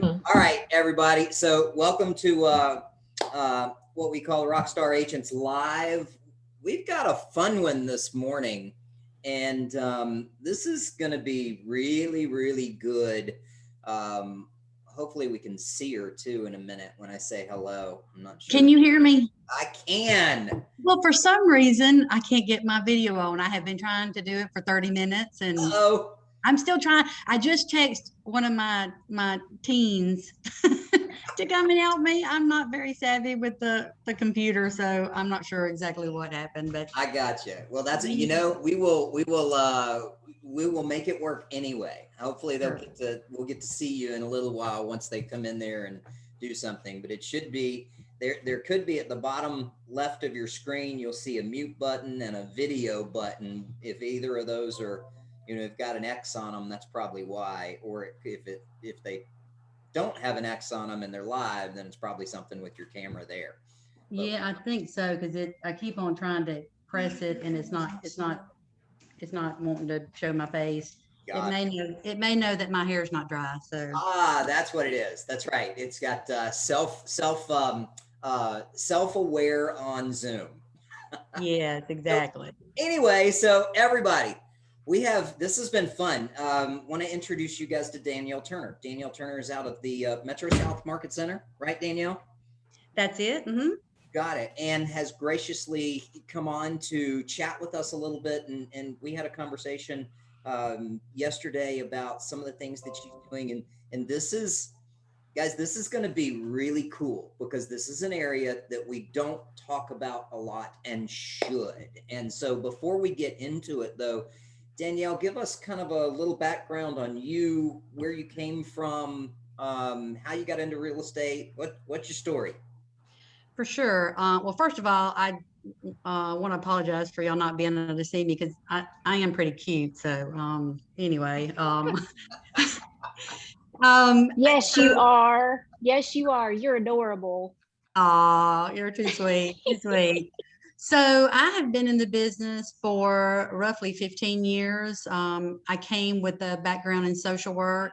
All right, everybody. So welcome to what we call Rockstar Agents Live. We've got a fun one this morning, and this is going to be really, really good. Hopefully we can see her too in a minute when I say hello. I'm not sure. Can you hear me? I can. Well, for some reason, I can't get my video on. I have been trying to do it for 30 minutes and Uh-oh. I'm still trying. I just texted one of my teens to come and help me. I'm not very savvy with the computer, so I'm not sure exactly what happened, but I got you. Well, that's we will make it work anyway. Hopefully we'll get to see you in a little while once they come in there and do something, but it should be there could be at the bottom left of your screen, you'll see a mute button and a video button. If either of those are, have got an X on them, that's probably why. Or if they don't have an X on them and they're live, then it's probably something with your camera there. Yeah, I think so, because I keep on trying to press it and it's not wanting to show my face. It may know that my hair is not dry. So that's what it is. That's right. It's got self-aware on Zoom. Yes, exactly. So, anyway, so everybody, this has been fun. Want to introduce you guys to Danielle Turner. Danielle Turner is out of the Metro South Market Center, right, Danielle? That's it. Mm-hmm. Got it. And has graciously come on to chat with us a little bit. And we had a conversation yesterday about some of the things that she's doing. And this is, guys, this is going to be really cool because this is an area that we don't talk about a lot and should. And so before we get into it, though, Danielle, give us kind of a little background on you, where you came from, how you got into real estate. What's your story? For sure. Well, first of all, I want to apologize for y'all not being able to see me because I am pretty cute. So anyway. Yes, you are. Yes, you are. You're adorable. Oh, you're too sweet. Too sweet. So I have been in the business for roughly 15 years. I came with a background in social work.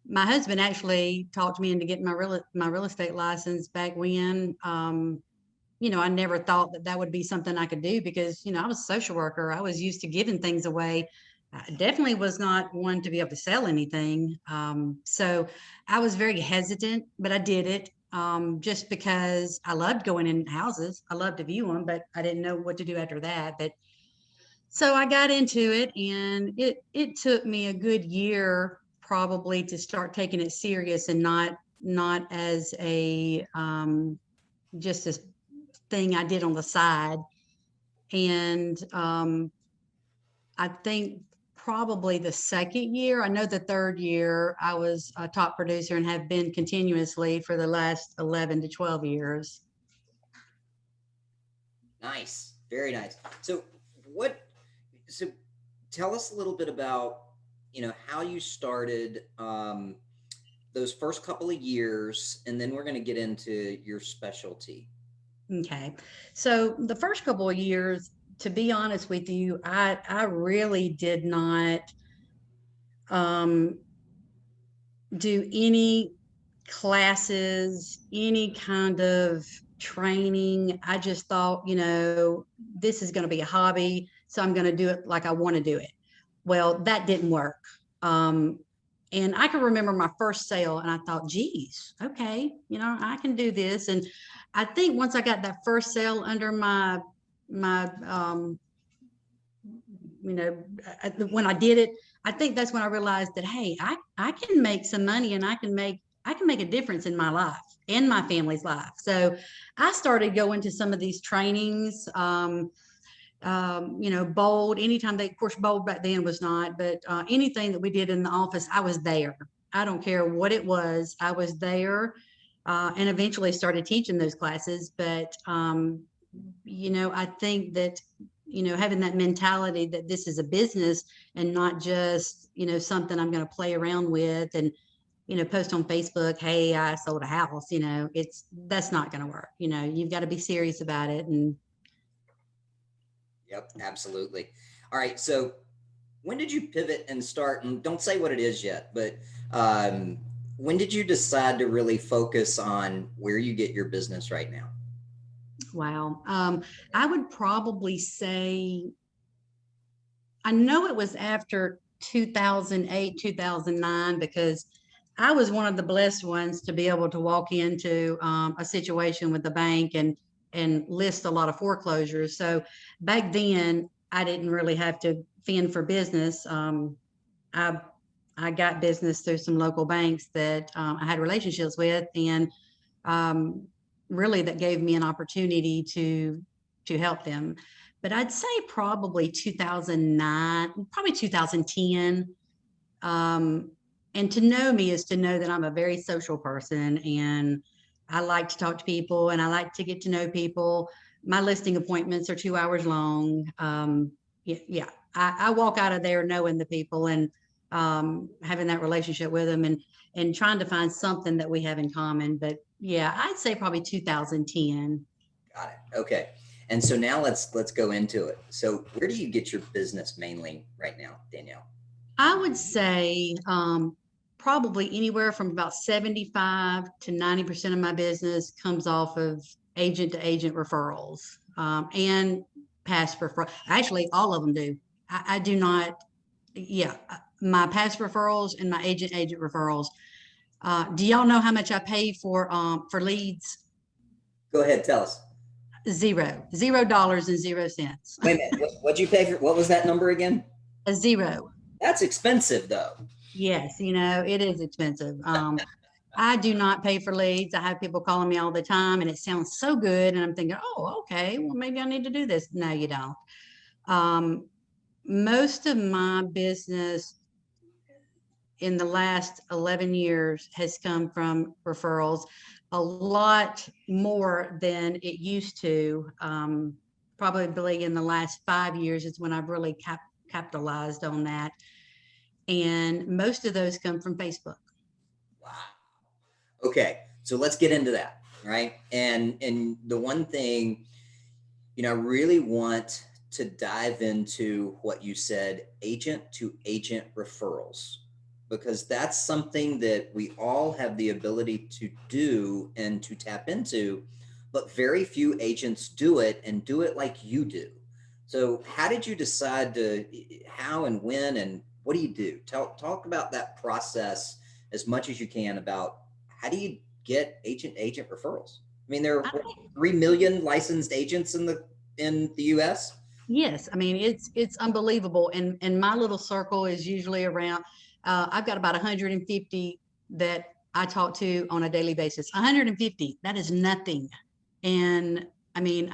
My husband actually talked me into getting my real estate license back when. I never thought that would be something I could do because, I was a social worker. I was used to giving things away. I definitely was not one to be able to sell anything. So I was very hesitant, but I did it just because I loved going in houses. I loved to view them, but I didn't know what to do after that. But so I got into it, and it took me a good year probably to start taking it serious and not as a just a thing I did on the side. And I think probably the second year, I know the third year, I was a top producer and have been continuously for the last 11 to 12 years. Nice. Very nice. So tell us a little bit about, how you started those first couple of years, and then we're going to get into your specialty. Okay. So the first couple of years, to be honest with you, I really did not do any classes, any kind of training. I just thought, this is going to be a hobby, so I'm going to do it like I want to do it. Well, that didn't work. And I can remember my first sale and I thought, geez, okay, I can do this. And I think once I got that first sale under my when I did it, I think that's when I realized that, hey, I can make some money and I can make a difference in my life and my family's life. So I started going to some of these trainings, Bold, anytime of course, Bold back then was not, but anything that we did in the office, I was there. I don't care what it was. I was there and eventually started teaching those classes. But, I think that, having that mentality that this is a business and not just, something I'm going to play around with and, post on Facebook, hey, I sold a house, that's not going to work. You've got to be serious about it. And Yep, absolutely. All right. So when did you pivot and start, and don't say what it is yet, but when did you decide to really focus on where you get your business right now? Wow. I would probably say, I know it was after 2008, 2009, because I was one of the blessed ones to be able to walk into a situation with the bank and list a lot of foreclosures. So back then, I didn't really have to fend for business. I I got business through some local banks that I had relationships with, and um, really that gave me an opportunity to help them. But I'd say probably 2009, probably 2010. Um, and to know me is to know that I'm a very social person, and I like to talk to people and I like to get to know people. My listing appointments are 2 hours long. Yeah, I walk out of there knowing the people and having that relationship with them and trying to find something that we have in common. But yeah, I'd say probably 2010. Got it. Okay. And so now let's go into it. So where do you get your business mainly right now, Danielle? I would say probably anywhere from about 75 to 90% of my business comes off of agent to agent referrals and past referrals. Actually, all of them do. I do not, yeah, my past referrals and my agent referrals. Do y'all know how much I pay for leads? Go ahead, tell us. $0 and 0 cents. Wait a minute. What'd you pay for? What was that number again? A zero. That's expensive though. Yes, it is expensive. I do not pay for leads. I have people calling me all the time and it sounds so good. And I'm thinking, oh, okay, well, maybe I need to do this. No, you don't. Most of my business in the last 11 years has come from referrals, a lot more than it used to. Probably in the last 5 years is when I've really capitalized on that. And most of those come from Facebook. Wow. Okay. So let's get into that. Right. And the one thing, I really want to dive into what you said, agent to agent referrals, because that's something that we all have the ability to do and to tap into, but very few agents do it and do it like you do. So how did you decide how and when, and what do you do? Talk about that process as much as you can about how do you get agent referrals? I mean, there are 3 million licensed agents in the US. Yes, I mean it's unbelievable, and my little circle is usually around. I've got about 150 that I talk to on a daily basis. 150, that is nothing, and I mean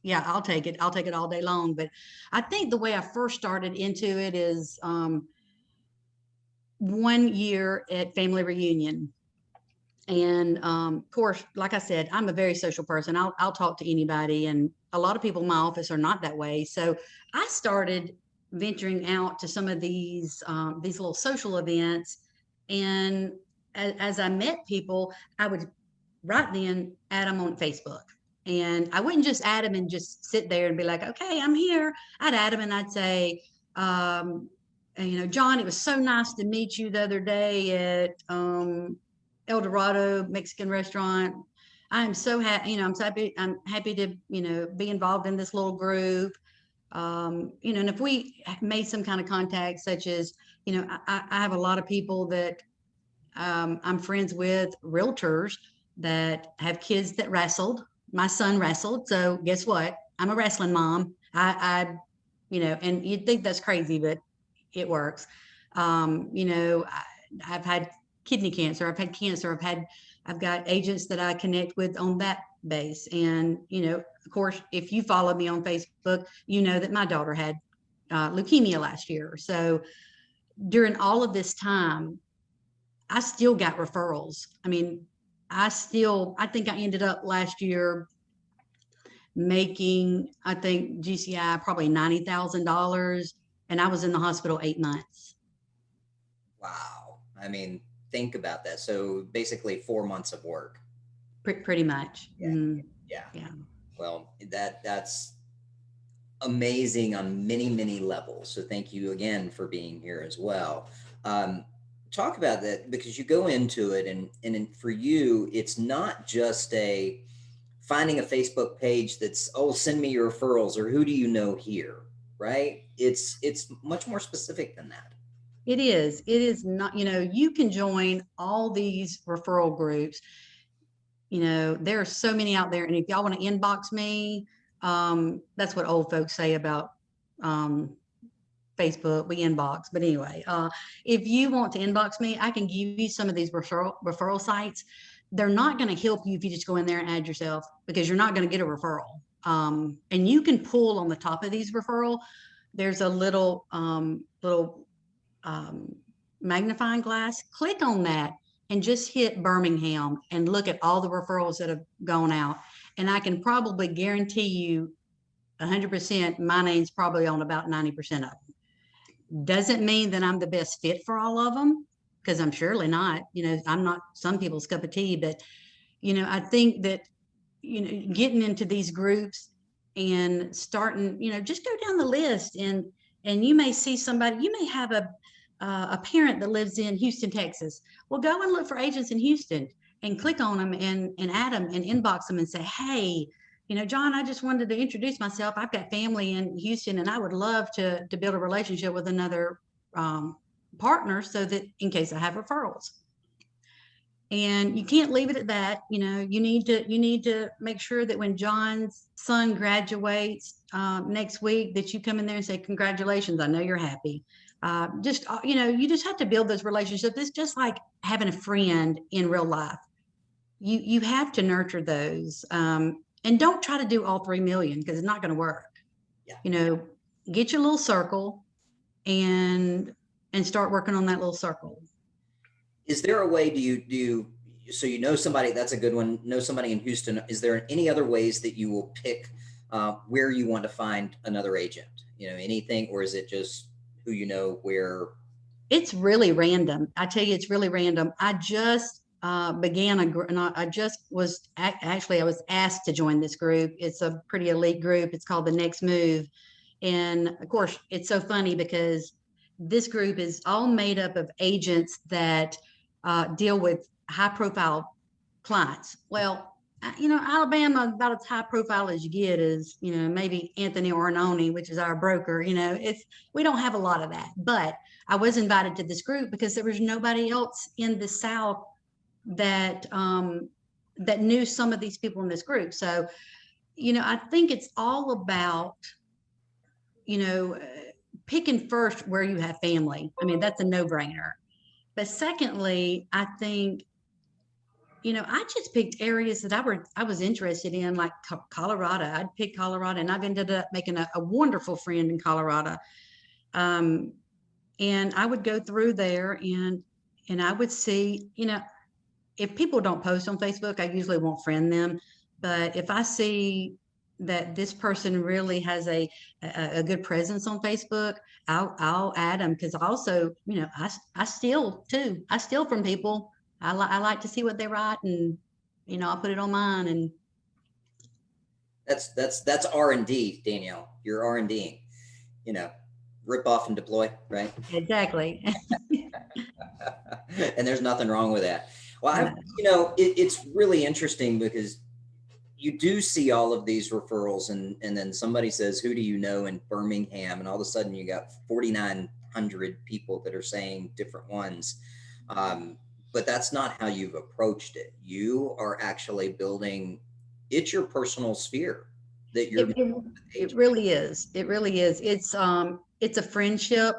yeah, I'll take it. I'll take it all day long. But I think the way I first started into it is 1 year at family reunion. And of course, like I said, I'm a very social person. I'll talk to anybody, and a lot of people in my office are not that way. So I started venturing out to some of these little social events, and as I met people, I would right then add them on Facebook. And I wouldn't just add them and just sit there and be like, okay, I'm here. I'd add them and I'd say, John, it was so nice to meet you the other day at El Dorado Mexican restaurant. I am so happy, I'm happy to, be involved in this little group. And if we made some kind of contact, such as, I have a lot of people that I'm friends with, realtors that have kids that wrestled. My son wrestled. So guess what? I'm a wrestling mom. And you'd think that's crazy, but it works. I've had kidney cancer. I've had cancer. I've got agents that I connect with on that base. And, of course, if you follow me on Facebook, you know that my daughter had leukemia last year. So during all of this time, I still got referrals. I mean, I think I ended up last year making, I think GCI probably $90,000, and I was in the hospital 8 months. Wow. I mean, think about that. So basically 4 months of work. Pretty much. Yeah. Mm. Yeah. Well, that's amazing on many, many levels. So thank you again for being here as well. talk about that, because you go into it and for you, it's not just finding a Facebook page that's, oh, send me your referrals or who do you know here, right? It's much more specific than that. It is. It is not, you can join all these referral groups. There are so many out there. And if y'all want to inbox me, that's what old folks say about Facebook, we inbox. But anyway, if you want to inbox me, I can give you some of these referral sites. They're not going to help you if you just go in there and add yourself, because you're not going to get a referral. And you can pull on the top of these referral. There's a little magnifying glass. Click on that and just hit Birmingham and look at all the referrals that have gone out. And I can probably guarantee you 100%, my name's probably on about 90% of them. Doesn't mean that I'm the best fit for all of them, because I'm surely not. I'm not some people's cup of tea, but I think that getting into these groups and starting, just go down the list, and you may see somebody. You may have a parent that lives in Houston, Texas. Well, go and look for agents in Houston and click on them and add them and inbox them and say, hey, John, I just wanted to introduce myself. I've got family in Houston and I would love to build a relationship with another partner, so that in case I have referrals. And you can't leave it at that. You need to make sure that when John's son graduates next week, that you come in there and say, congratulations, I know you're happy. You just have to build those relationships. It's just like having a friend in real life. You have to nurture those. And don't try to do all 3 million, because it's not going to work. Yeah. Get your little circle and start working on that little circle. Is there a way, so somebody, that's a good one, know somebody in Houston. Is there any other ways that you will pick where you want to find another agent? Anything, or is it just who where? It's really random. I tell you, it's really random. I just I was asked to join this group. It's a pretty elite group. It's called The Next Move. And of course, it's so funny because this group is all made up of agents that deal with high profile clients. Well, Alabama, about as high profile as you get is, maybe Anthony Ornoni, which is our broker. We don't have a lot of that. But I was invited to this group because there was nobody else in the South that knew some of these people in this group. So, I think it's all about, picking first where you have family. I mean, that's a no-brainer. But secondly, I think, I just picked areas that I was interested in, like Colorado. I'd pick Colorado, and I've ended up making a wonderful friend in Colorado. And I would go through there and I would see, if people don't post on Facebook, I usually won't friend them. But if I see that this person really has a good presence on Facebook, I'll add them, because also, I steal too. I steal from people. I like to see what they write, and I'll put it on mine. And that's R&D, Danielle. You're R&Ding, rip off and deploy, right? Exactly. And there's nothing wrong with that. Well, it's really interesting because you do see all of these referrals, and then somebody says, who do you know in Birmingham? And all of a sudden you got 4,900 people that are saying different ones. But that's not how you've approached it. You are actually building, it's your personal sphere that you're. It really is. It really is. It's a friendship.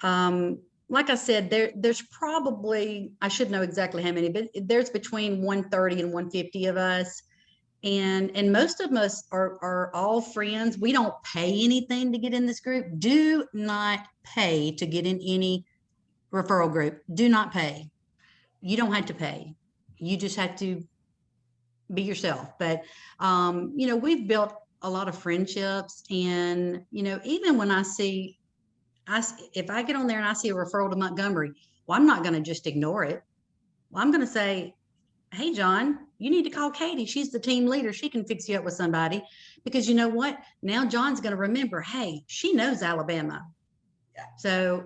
Like I said, there's probably, I should know exactly how many, but there's between 130 and 150 of us. And most of us are all friends. We don't pay anything to get in this group. Do not pay to get in any referral group. Do not pay. You don't have to pay. You just have to be yourself. But, we've built a lot of friendships, and, even when if I get on there and I see a referral to Montgomery, well, I'm not going to just ignore it. Well, I'm going to say, hey, John, you need to call Katie. She's the team leader. She can fix you up with somebody, because you know what? Now John's going to remember, hey, she knows Alabama. Yeah. So,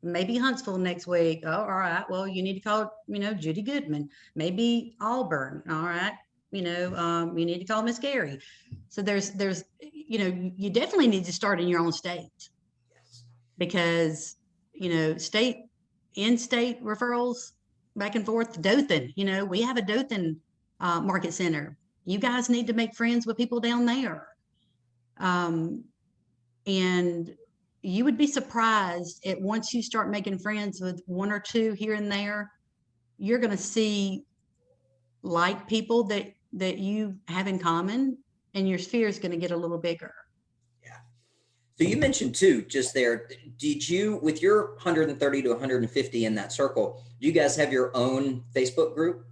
maybe Huntsville next week. Oh, all right. Well, you need to call, Judy Goodman, maybe Auburn. All right. You need to call Miss Gary. So there's, you definitely need to start in your own state, Yes. because, in-state referrals back and forth. Dothan, we have a Dothan market center. You guys need to make friends with people down there. And you would be surprised at, once you start making friends with one or two here and there, you're going to see like people that you have in common, and your sphere is going to get a little bigger. Yeah. So you mentioned too, just there, did you, with your 130 to 150 in that circle, do you guys have your own Facebook group?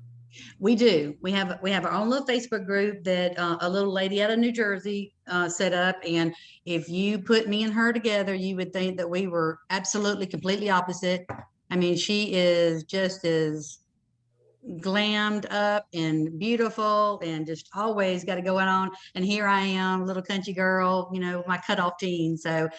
We do. We have our own little Facebook group that a little lady out of New Jersey set up. And if you put me and her together, you would think that we were absolutely, completely opposite. I mean, she is just as glammed up and beautiful and just always got it going on. And here I am, little country girl, my cutoff teen. So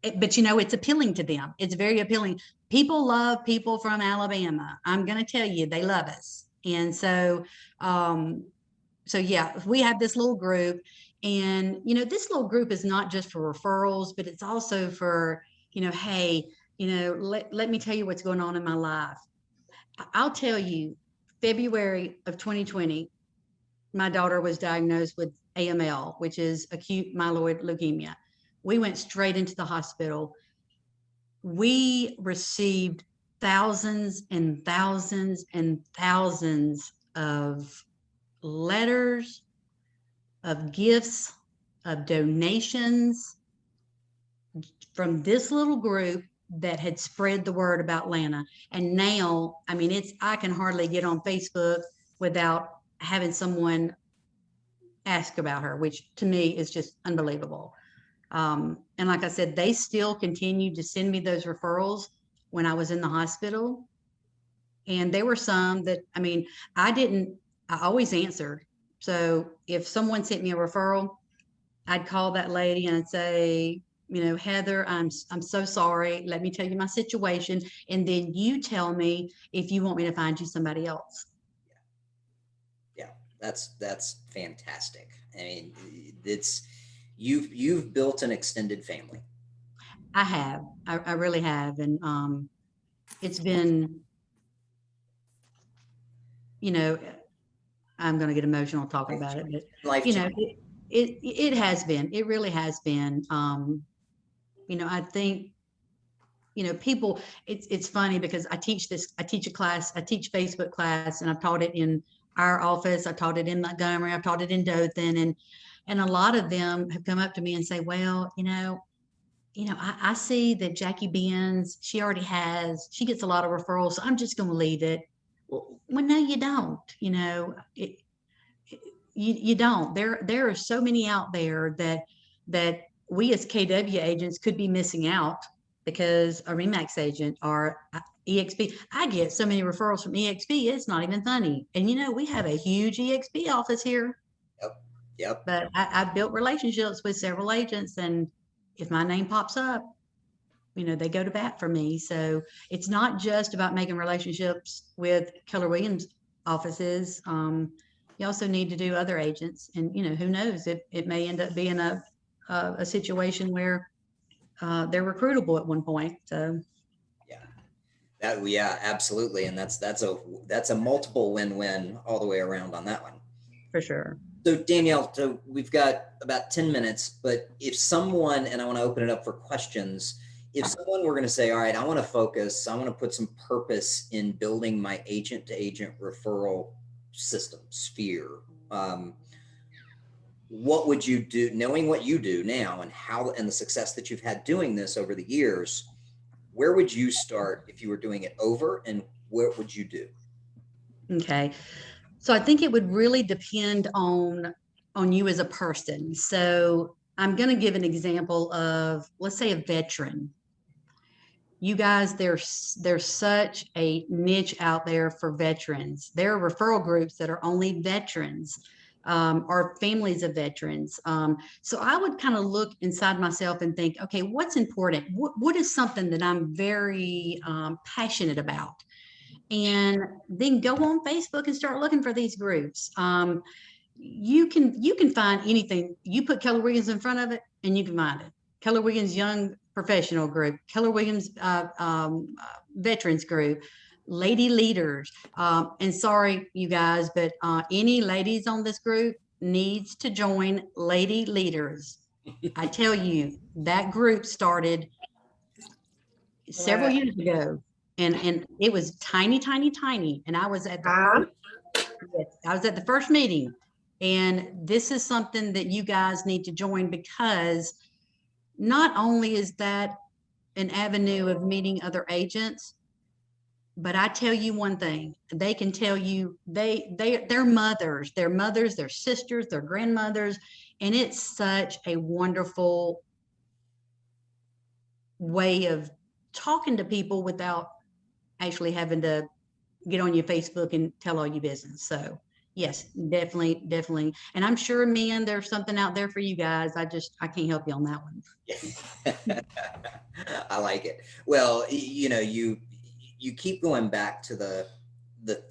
but it's appealing to them. It's very appealing. People love people from Alabama. I'm going to tell you, they love us. And so, yeah, we have this little group, and, this little group is not just for referrals, but it's also for, hey, let me tell you what's going on in my life. I'll tell you, February of 2020, my daughter was diagnosed with AML, which is acute myeloid leukemia. We went straight into the hospital. We received thousands and thousands and thousands of letters, of gifts, of donations from this little group that had spread the word about Lana. And now, I mean, I can hardly get on Facebook without having someone ask about her, which to me is just unbelievable. And like I said, they still continued to send me those referrals when I was in the hospital. And there were some that, I always answered. So if someone sent me a referral, I'd call that lady and I'd say, Heather, I'm so sorry. Let me tell you my situation. And then you tell me if you want me to find you somebody else. Yeah, that's fantastic. I mean, you've built an extended family. I have. I really have. And it's been, I'm going to get emotional talking about it, but it has been. It really has been. I think, people. It's funny because I teach a class. I teach Facebook class, and I've taught it in our office. I taught it in Montgomery. I've taught it in Dothan, and a lot of them have come up to me and say, well, I see that Jackie Benz, she gets a lot of referrals, so I'm just going to leave it. Well, no, you don't. You don't. There are so many out there that we as KW agents could be missing out because a REMAX agent or EXP. I get so many referrals from EXP, it's not even funny. And we have a huge EXP office here. Yep. But I've built relationships with several agents, and if my name pops up, they go to bat for me. So it's not just about making relationships with Keller Williams offices. You also need to do other agents, and who knows, it may end up being a situation where they're recruitable at one point. So yeah, absolutely. And that's a multiple win-win all the way around on that one. For sure. So Danielle, so we've got about 10 minutes, but if someone, and I want to open it up for questions, if someone were going to say, all right, I want to focus, I want to put some purpose in building my agent-to-agent referral system, sphere, what would you do, knowing what you do now and the success that you've had doing this over the years? Where would you start if you were doing it over, and what would you do? Okay. So I think it would really depend on you as a person. So I'm going to give an example of, let's say, a veteran. You guys, there's such a niche out there for veterans. There are referral groups that are only veterans. or families of veterans. So I would kind of look inside myself and think, okay, what's important? What is something that I'm very passionate about? And then go on Facebook and start looking for these groups. You can find anything. You put Keller Williams in front of it, and you can find it. Keller Williams Young Professional Group, Keller Williams Veterans Group, Lady Leaders. And sorry, you guys, but any ladies on this group needs to join Lady Leaders. I tell you, that group started several years ago, and it was tiny, tiny, tiny. And I was at the first meeting. And this is something that you guys need to join, because not only is that an avenue of meeting other agents, but I tell you one thing, they can tell you their mothers, their sisters, their grandmothers, and it's such a wonderful way of talking to people without actually having to get on your Facebook and tell all your business. So yes, definitely, definitely. And I'm sure, men, there's something out there for you guys. I can't help you on that one. I like it. Well, you know, you keep going back to the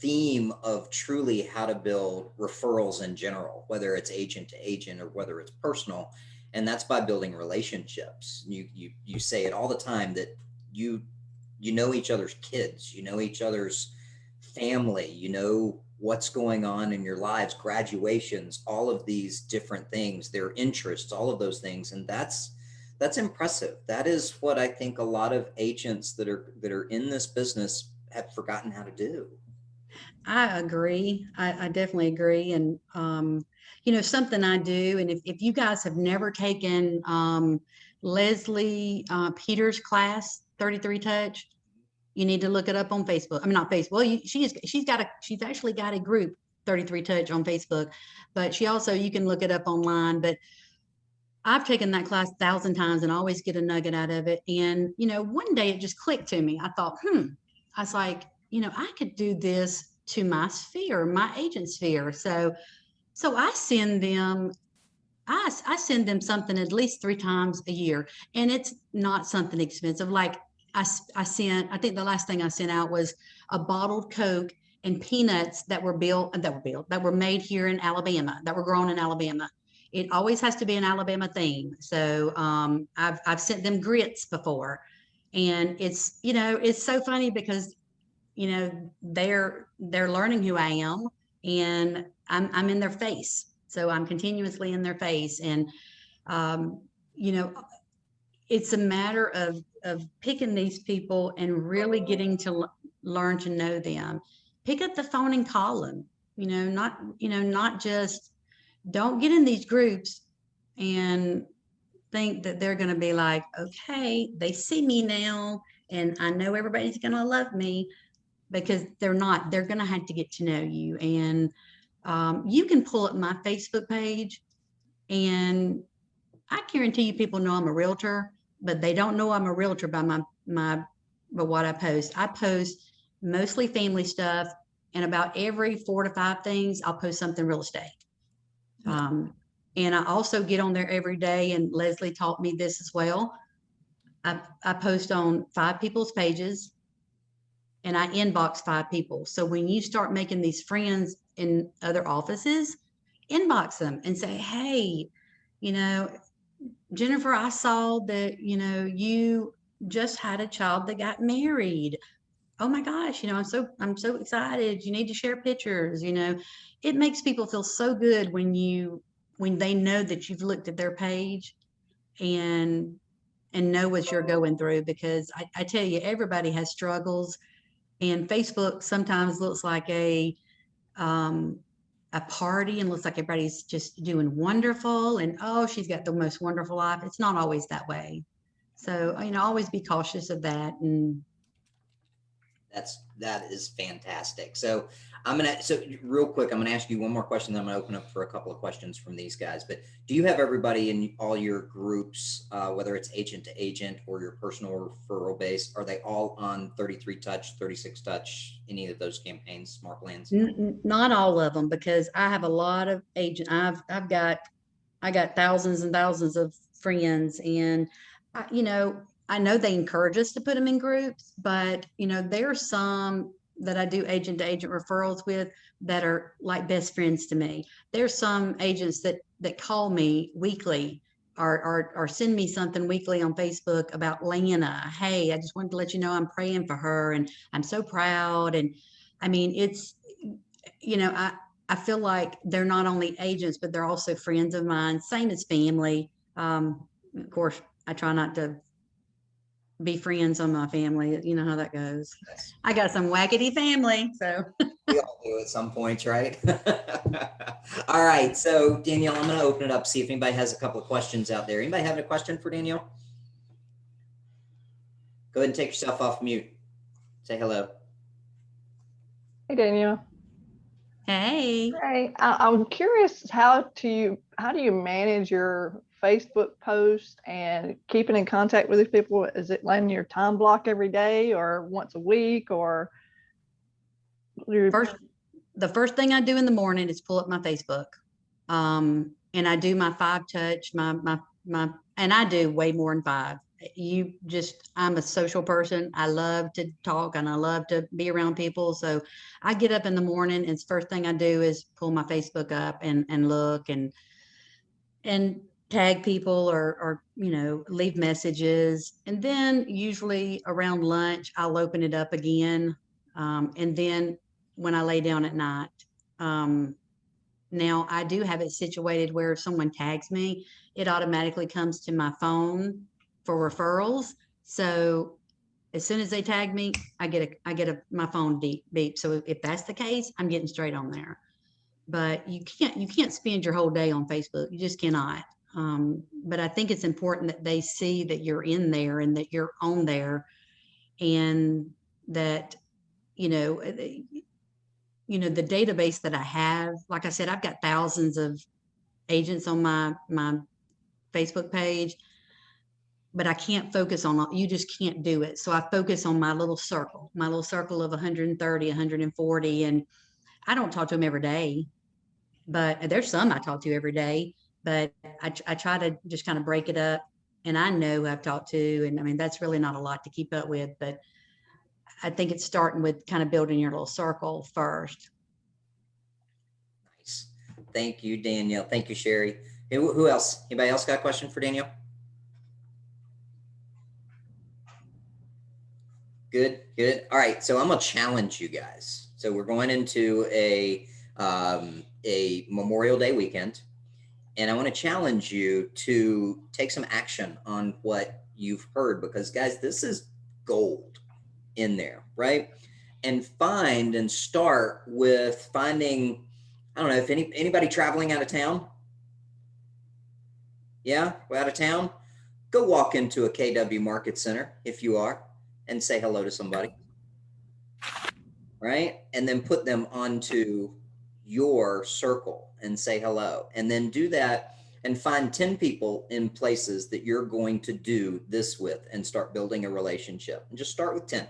theme of truly how to build referrals in general, whether it's agent to agent or whether it's personal. And that's by building relationships. You say it all the time that you know each other's kids, you know each other's family, you know what's going on in your lives, graduations, all of these different things, their interests, all of those things. And that's impressive. That is what I think a lot of agents that are in this business have forgotten how to do. I agree. I definitely agree. And, you know, something I do, and if you guys have never taken Leslie Peters' class, 33 Touch, you need to look it up on Facebook. I mean, not Facebook. Well, she's actually got a group, 33 Touch, on Facebook, but she also, you can look it up online. But I've taken that class 1,000 times and always get a nugget out of it. And, you know, one day it just clicked to me. I thought, I was like, you know, I could do this to my sphere, my agent sphere. So I send them something at least 3 times a year, and it's not something expensive. Like I think the last thing I sent out was a bottled Coke and peanuts that were made here in Alabama, that were grown in Alabama. It always has to be an Alabama theme. So I've sent them grits before, and it's, you know, it's so funny because, you know, they're learning who I am, and I'm in their face. So I'm continuously in their face. And, you know, it's a matter of picking these people and really getting to learn to know them. Pick up the phone and call them, not just, don't get in these groups and think that they're going to be like, okay, they see me now and I know everybody's going to love me, because they're not. They're going to have to get to know you. And you can pull up my Facebook page, and I guarantee you people know I'm a realtor, but they don't know I'm a realtor by by what I post. I post mostly family stuff, and about every 4 to 5 things, I'll post something real estate. And I also get on there every day, and Leslie taught me this as well. I post on 5 people's pages, and I inbox 5 people. So when you start making these friends in other offices, inbox them and say, hey, you know, Jennifer, I saw that, you know, you just had a child that got married. Oh my gosh, you know, I'm so excited. You need to share pictures. You know, it makes people feel so good when they know that you've looked at their page and know what you're going through, because I tell you, everybody has struggles, and Facebook sometimes looks like a party and looks like everybody's just doing wonderful and, oh, she's got the most wonderful life. It's not always that way. So, you know, always be cautious of that. And That is fantastic. So so real quick, I'm gonna ask you one more question, then I'm gonna open up for a couple of questions from these guys. But do you have everybody in all your groups, whether it's agent to agent or your personal referral base, are they all on 33 touch, 36 touch, any of those campaigns, smart plans? Not all of them, because I have a lot of agent. I got thousands and thousands of friends, and I know they encourage us to put them in groups, but there's some that I do agent to agent referrals with that are like best friends to me. There's some agents that call me weekly or send me something weekly on Facebook about Lana. Hey, I just wanted to let you know I'm praying for her and I'm so proud. And I mean, it's, I feel like they're not only agents, but they're also friends of mine, same as family. Of course, I try not to be friends on my family. You know how that goes. Yes. I got some wackety family, so. We all do at some points, right? All right. So Danielle, I'm going to open it up, see if anybody has a couple of questions out there. Anybody have a question for Danielle? Go ahead and take yourself off mute. Say hello. Hey, Danielle. Hey. Hey, I'm curious, how do you manage your Facebook posts and keeping in contact with these people? Is it letting your time block every day or once a week, or the first thing I do in the morning is pull up my Facebook. And I do my 5-touch, and I do way more than 5. I'm a social person. I love to talk and I love to be around people. So I get up in the morning and the first thing I do is pull my Facebook up and look and tag people or leave messages. And then usually around lunch, I'll open it up again. And then when I lay down at night, now I do have it situated where if someone tags me, it automatically comes to my phone for referrals. So as soon as they tag me, I get my phone beep. So if that's the case, I'm getting straight on there. But you can't spend your whole day on Facebook. You just cannot. But I think it's important that they see that you're in there and that you're on there, and that the database that I have. Like I said, I've got thousands of agents on my Facebook page, but I can't focus on, you just can't do it. So I focus on my little circle of 130, 140. And I don't talk to them every day, but there's some I talk to every day, but I try to just kind of break it up, and I know who I've talked to. And I mean, that's really not a lot to keep up with, but I think it's starting with kind of building your little circle first. Nice. Thank you, Danielle. Thank you, Sherry. Hey, who else? Anybody else got a question for Danielle? Good. All right. So I'm going to challenge you guys. So we're going into a Memorial Day weekend, and I want to challenge you to take some action on what you've heard, because guys, this is gold in there, right? And start with finding, I don't know if anybody traveling out of town. Yeah, we're out of town. Go walk into a KW Market Center if you are, and say hello to somebody, right? And then put them onto your circle and say hello. And then do that and find 10 people in places that you're going to do this with and start building a relationship. And just start with 10,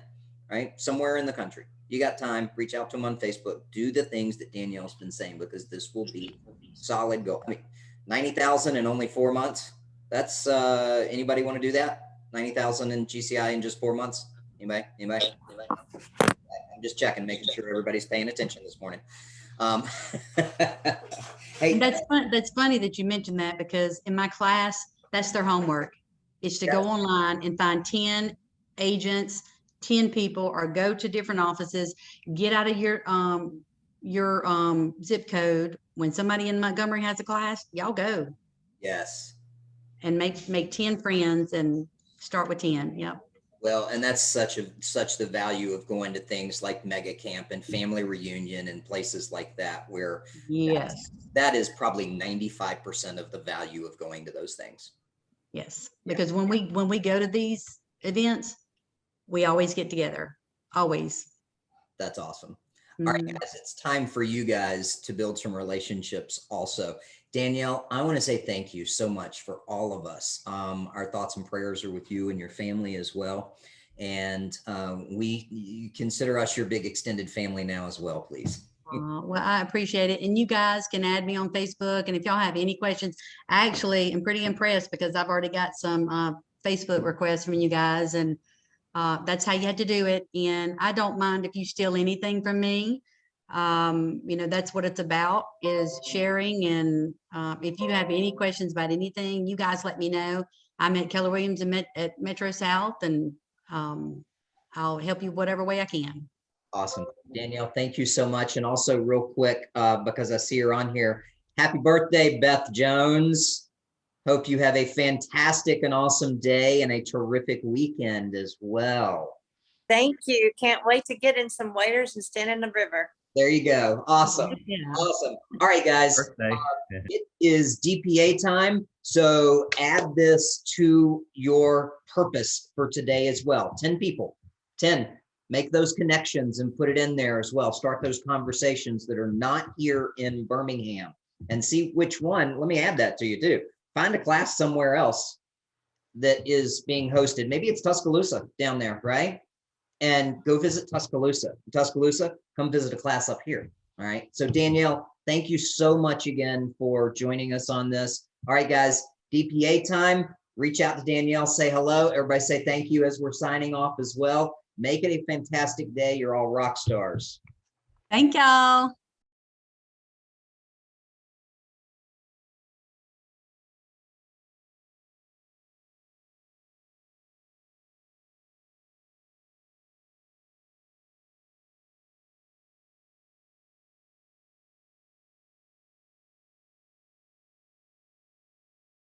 right? Somewhere in the country. You got time, reach out to them on Facebook, do the things that Danielle's been saying, because this will be solid goal. I mean, 90,000 in only 4 months. That's anybody want to do that? 90,000 in GCI in just 4 months. Anybody? I'm just checking, making sure everybody's paying attention this morning. Hey, and that's funny that you mentioned that, because in my class, that's their homework. It's to go online and find 10 agents, 10 people, or go to different offices, get out of your zip code. When somebody in Montgomery has a class, y'all go. Yes. And make 10 friends and start with 10. Yep. Well, and that's such the value of going to things like Mega Camp and Family Reunion and places like that, where yes, that is probably 95% of the value of going to those things. Yes, because when we go to these events, we always get together. always. That's awesome. All right, Mhm. guys, it's time for you guys to build some relationships also. Danielle, I want to say thank you so much for all of us. Our thoughts and prayers are with you and your family as well. And you consider us your big extended family now as well, please. Well, I appreciate it. And you guys can add me on Facebook. And if y'all have any questions, I actually am pretty impressed because I've already got some Facebook requests from you guys. And that's how you had to do it. And I don't mind if you steal anything from me. You know, that's what it's about, is sharing. And if you have any questions about anything, you guys let me know. I'm at Keller Williams at Metro South, and I'll help you whatever way I can. Awesome. Danielle, thank you so much. And also real quick, because I see her on here, happy birthday, Beth Jones. Hope you have a fantastic and awesome day and a terrific weekend as well. Thank you. Can't wait to get in some waders and stand in the river. There you go. Awesome. Yeah. Awesome. All right, guys. Birthday. It is DPA time. So add this to your purpose for today as well. 10 people. 10. Make those connections and put it in there as well. Start those conversations that are not here in Birmingham and see which one. Let me add that to you too. Find a class somewhere else that is being hosted. Maybe it's Tuscaloosa down there, right? And go visit Tuscaloosa. Tuscaloosa, come visit a class up here. All right. So Danielle, thank you so much again for joining us on this. All right, guys, DPA time. Reach out to Danielle, say hello. Everybody say thank you as we're signing off as well. Make it a fantastic day. You're all rock stars. Thank y'all.